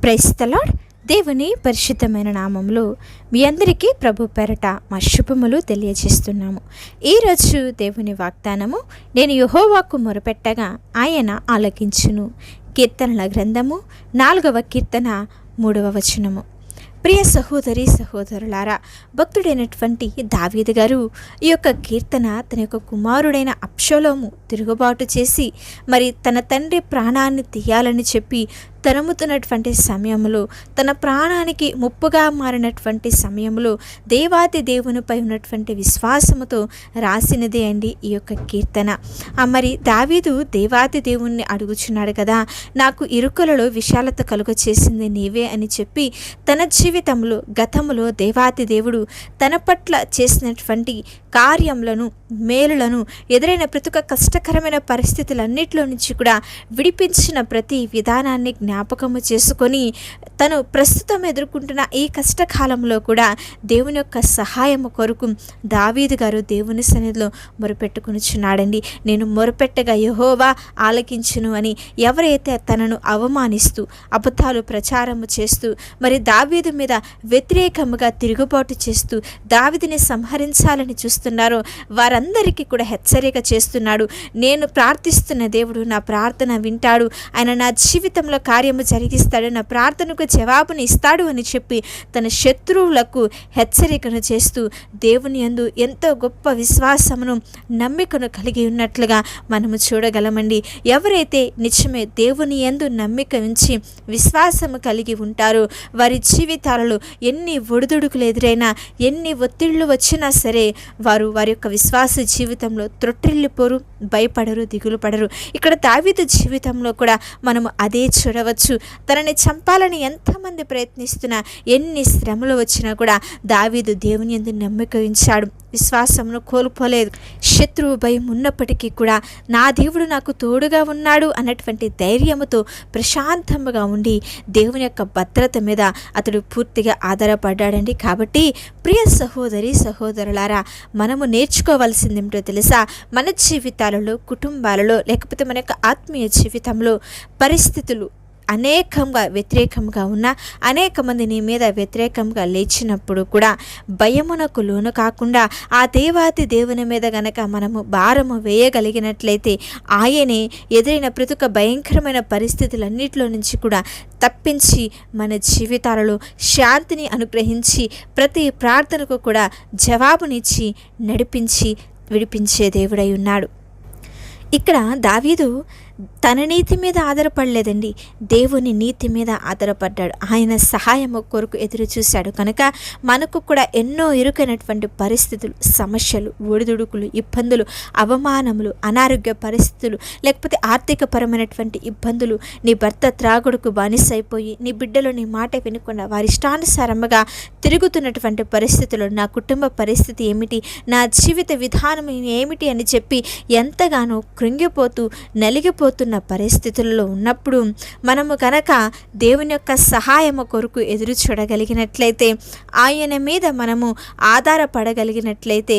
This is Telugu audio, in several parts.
Praise the lord. దేవుని పరిశుద్ధమైన నామంలో మీ అందరికీ ప్రభు పేరట మా శుభములు తెలియజేస్తున్నాము. ఈరోజు దేవుని వాగ్దానము, నేను యెహోవాకు మొరపెట్టగా ఆయన ఆలకించును. కీర్తనల గ్రంథము 4వ కీర్తన 3వ వచనము. ప్రియ సహోదరి సహోదరులారా, భక్తుడైనటువంటి దావీదు గారు ఈ యొక్క కీర్తన తన యొక్క కుమారుడైన అబ్షాలోము తిరుగుబాటు చేసి మరి తన తండ్రి ప్రాణాన్ని తీయాలని చెప్పి తరుముతున్నటువంటి సమయంలో, తన ప్రాణానికి ముప్పుగా మారినటువంటి సమయంలో దేవాది దేవునిపై ఉన్నటువంటి విశ్వాసముతో రాసినదే అండి ఈ యొక్క కీర్తన. మరి దావీదు దేవాది దేవుణ్ణి అడుగుచున్నాడు కదా, నాకు ఇరుకులలో విశాలత కలుగ చేసింది నీవే అని చెప్పి తన జీవితంలో గతంలో దేవాది దేవుడు తన పట్ల చేసినటువంటి కార్యములను, మేలులను, ఎదురైన ప్రతి ఒక్క కష్టకరమైన పరిస్థితులన్నిటిలో నుంచి కూడా విడిపించిన ప్రతి విధానాన్ని జ్ఞాపకము చేసుకొని తను ప్రస్తుతం ఎదుర్కొంటున్న ఈ కష్టకాలంలో కూడా దేవుని యొక్క సహాయము కొరకు దావీదు గారు దేవుని సన్నిధిలో మొరపెట్టుకునిచున్నాడండి. నేను మొరపెట్టగా యెహోవా ఆలకించును అని ఎవరైతే తనను అవమానిస్తూ అబద్ధాలు ప్రచారము చేస్తూ మరి దావీదు మీద వ్యతిరేకముగా తిరుగుబాటు చేస్తూ దావీదుని సంహరించాలని చూస్తున్నారో వారందరికీ కూడా హెచ్చరిక చేస్తున్నాడు. నేను ప్రార్థిస్తున్న దేవుడు నా ప్రార్థన వింటాడు, ఆయన నా జీవితంలో కార్యము జరిగిస్తాడు, నా ప్రార్థనకు జవాబుని ఇస్తాడు అని చెప్పి తన శత్రువులకు హెచ్చరికను చేస్తూ దేవుని యందు ఎంతో గొప్ప విశ్వాసమును, నమ్మికను కలిగి ఉన్నట్లుగా మనము చూడగలమండి. ఎవరైతే నిజమే దేవుని యందు నమ్మిక ఉంచి విశ్వాసము కలిగి ఉంటారో వారి జీవితాలలో ఎన్ని ఒడిదుడుకులు ఎదురైనా, ఎన్ని ఒత్తిళ్లు వచ్చినా సరే వారి యొక్క విశ్వాస జీవితంలో త్రొట్టిల్లిపోరు, భయపడరు, దిగులు పడరు. ఇక్కడ దావీదు జీవితంలో కూడా మనము అదే చూడవచ్చు. తనని చంపాలని ఎంతమంది ప్రయత్నిస్తున్నా, ఎన్ని శ్రమలు వచ్చినా కూడా దావీదు దేవుని యందు నమ్మిక ఉంచాడు, విశ్వాసమును కోల్పోలేదు. శత్రువు భయం ఉన్నప్పటికీ కూడా నా దేవుడు నాకు తోడుగా ఉన్నాడు అన్నటువంటి ధైర్యముతో ప్రశాంతముగా ఉండి దేవుని యొక్క భద్రత మీద అతడు పూర్తిగా ఆధారపడ్డాడండి. కాబట్టి ప్రియ సహోదరి సహోదరులారా, మనము నేర్చుకోవాల్సింది ఏమిటో తెలుసా? మన జీవితాలలో, కుటుంబాలలో, లేకపోతే మన యొక్క ఆత్మీయ జీవితంలో పరిస్థితులు అనేకంగా వ్యతిరేకంగా ఉన్న, అనేక మంది నీ మీద వ్యతిరేకంగా లేచినప్పుడు కూడా భయమునకు లోను కాకుండా ఆ దేవాది దేవుని మీద గనక మనము భారము వేయగలిగినట్లయితే ఆయనే ఎదురైన ప్రతి ఒక్క భయంకరమైన పరిస్థితులన్నిటిలో నుంచి కూడా తప్పించి మన జీవితాలలో శాంతిని అనుగ్రహించి ప్రతి ప్రార్థనకు కూడా జవాబునిచ్చి నడిపించి విడిపించే దేవుడై ఉన్నాడు. ఇక్కడ దావీదు తన నీతి మీద ఆధారపడలేదండి, దేవుని నీతి మీద ఆధారపడ్డాడు. ఆయన సహాయము కొరకు ఎదురు చూశాడు. కనుక మనకు కూడా ఎన్నో ఇరుకైనటువంటి పరిస్థితులు, సమస్యలు, ఒడిదుడుకులు, ఇబ్బందులు, అవమానములు, అనారోగ్య పరిస్థితులు, లేకపోతే ఆర్థికపరమైనటువంటి ఇబ్బందులు, నీ భర్త త్రాగుడుకు బానిసైపోయి నీ బిడ్డలు నీ మాట వినకుండా వారి ఇష్టానుసారముగా తిరుగుతున్నటువంటి పరిస్థితులు, నా కుటుంబ పరిస్థితి ఏమిటి, నా జీవిత విధానం ఏమిటి అని చెప్పి ఎంతగానో కృంగిపోతూ నలిగిపోతున్న పరిస్థితుల్లో ఉన్నప్పుడు మనము కనుక దేవుని యొక్క సహాయము కొరకు ఎదురు చూడగలిగినట్లయితే, ఆయన మీద మనము ఆధారపడగలిగినట్లయితే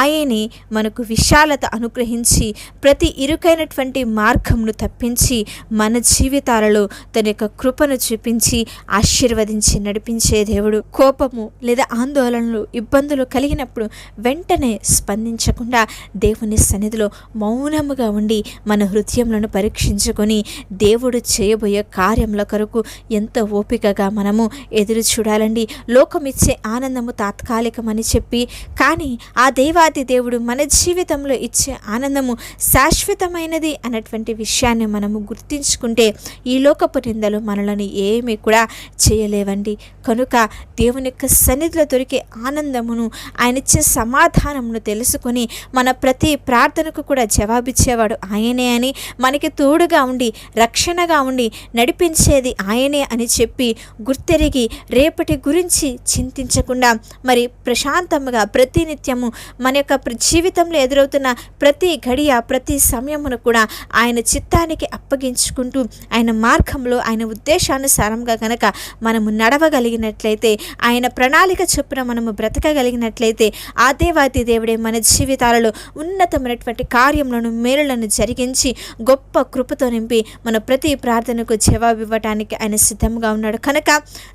ఆయనే మనకు విశాలత అనుగ్రహించి ప్రతి ఇరుకైనటువంటి మార్గమును తప్పించి మన జీవితాలలో తన యొక్క కృపను చూపించి ఆశీర్వదించి నడిపించే దేవుడు. కోపము లేదా ఆందోళనలు, ఇబ్బందులు కలిగినప్పుడు వెంటనే స్పందించకుండా దేవుని సన్నిధిలో మౌనముగా ఉండి మన హృదయములను పరీక్షించుకొని దేవుడు చేయబోయే కార్యముల కొరకు ఎంతో ఓపికగా మనము ఎదురు చూడాలండి. లోకమిచ్చే ఆనందము తాత్కాలికమని చెప్పి, కానీ ఆ దేవాది దేవుడు మన జీవితంలో ఇచ్చే ఆనందము శాశ్వతమైనది అన్నటువంటి విషయాన్ని మనము గుర్తించుకుంటే ఈ లోకపు నిందలు మనలను ఏమీ కూడా చేయలేవండి. కనుక దేవుని యొక్క సన్నిధిలో దొరికే ఆనందమును, ఆయన ఇచ్చే సమాధానమును తెలుసుకొని మన ప్రతి ప్రార్థనకు కూడా జవాబిచ్చేవాడు ఆయనే అని, మనకి తోడుగా ఉండి రక్షణగా ఉండి నడిపించేది ఆయనే అని చెప్పి గుర్తెరిగి రేపటి గురించి చింతించకుండా మరి ప్రశాంతముగా ప్రతినిత్యము మన యొక్క జీవితంలో ఎదురవుతున్న ప్రతి గడియ, ప్రతి సమయమును కూడా ఆయన చిత్తానికి అప్పగించుకుంటూ ఆయన మార్గంలో, ఆయన ఉద్దేశానుసారంగా కనుక మనము నడవగలిగినట్లయితే, ఆయన ప్రణాళిక చొప్పున మనము బ్రతకగలిగినట్లయితే ఆ దేవాది దేవుడే మన జీవితాలలో ఉన్నతమైనటువంటి కార్యములను, మేలులను జరిగించి గొప్ప గొప్ప కృపతో నింపి మన ప్రతి ప్రార్థనకు జవాబు ఇవ్వటానికి ఆయన సిద్ధంగా ఉన్నాడు కనుక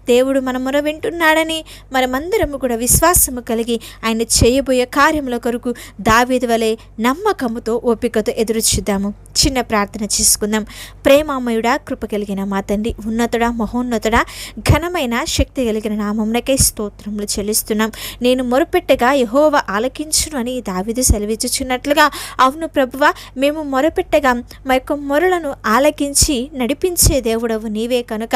దేవుడు మన మొర వింటున్నాడని మనమందరము కూడా విశ్వాసము కలిగి ఆయన చేయబోయే కార్యముల కొరకు దావీదు వలె నమ్మకముతో ఓపికతో ఎదురు చూద్దాము. చిన్న ప్రార్థన చేసుకుందాం. ప్రేమామయుడా, కృప కలిగిన మా తండ్రి, ఉన్నతుడా, మహోన్నతుడా, ఘనమైన శక్తి కలిగిన నామమునకే స్తోత్రములు చెల్లిస్తున్నాం. నేను మొరపెట్టగా యెహోవా ఆలకించును అని దావీదు సెలవిచ్చుచున్నట్లుగా, అవును ప్రభువా, మేము మొరపెట్టగా మా యొక్క మొరలను ఆలకించి నడిపించే దేవుడవు నీవే కనుక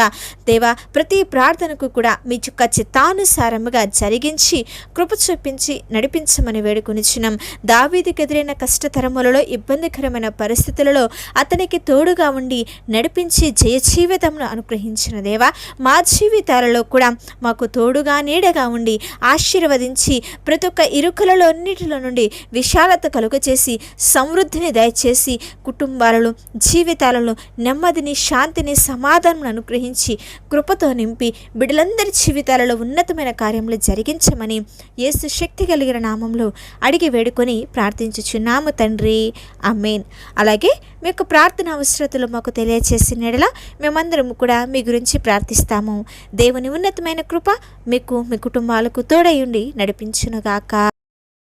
దేవా, ప్రతి ప్రార్థనకు కూడా మీ యొక్క చిత్తానుసారముగా జరిగించి కృప చూపించి నడిపించమని వేడుకొనిచున్నాం. దావీదుకు ఎదురైన కష్టతరములలో, ఇబ్బందికరమైన పరిస్థితులలో అతనికి తోడుగా ఉండి నడిపించి జయజీవితమును అనుగ్రహించిన దేవా, మా జీవితాలలో కూడా మాకు తోడుగా నీడగా ఉండి ఆశీర్వదించి ప్రతి ఒక్క ఇరుకులలో అన్నిటిలో నుండి విశాలత కలుగచేసి సమృద్ధిని దయచేసి కుటుంబాలలో, జీవితాలలో నెమ్మదిని, శాంతిని, సమాధానం అనుగ్రహించి కృపతో నింపి బిడ్డలందరి జీవితాలలో ఉన్నతమైన కార్యములు జరిగించమని యేసు శక్తి కలిగిన నామంలో అడిగి వేడుకొని ప్రార్థించుచున్నాము తండ్రి, ఆమేన్. అలాగే మీ యొక్క ప్రార్థన అవసరతలు మాకు తెలియచేసిన యెడల మేమందరం కూడా మీ గురించి ప్రార్థిస్తాము. దేవుని ఉన్నతమైన కృప మీకు, మీ కుటుంబాలకు తోడై ఉండి నడిపించునుగాక.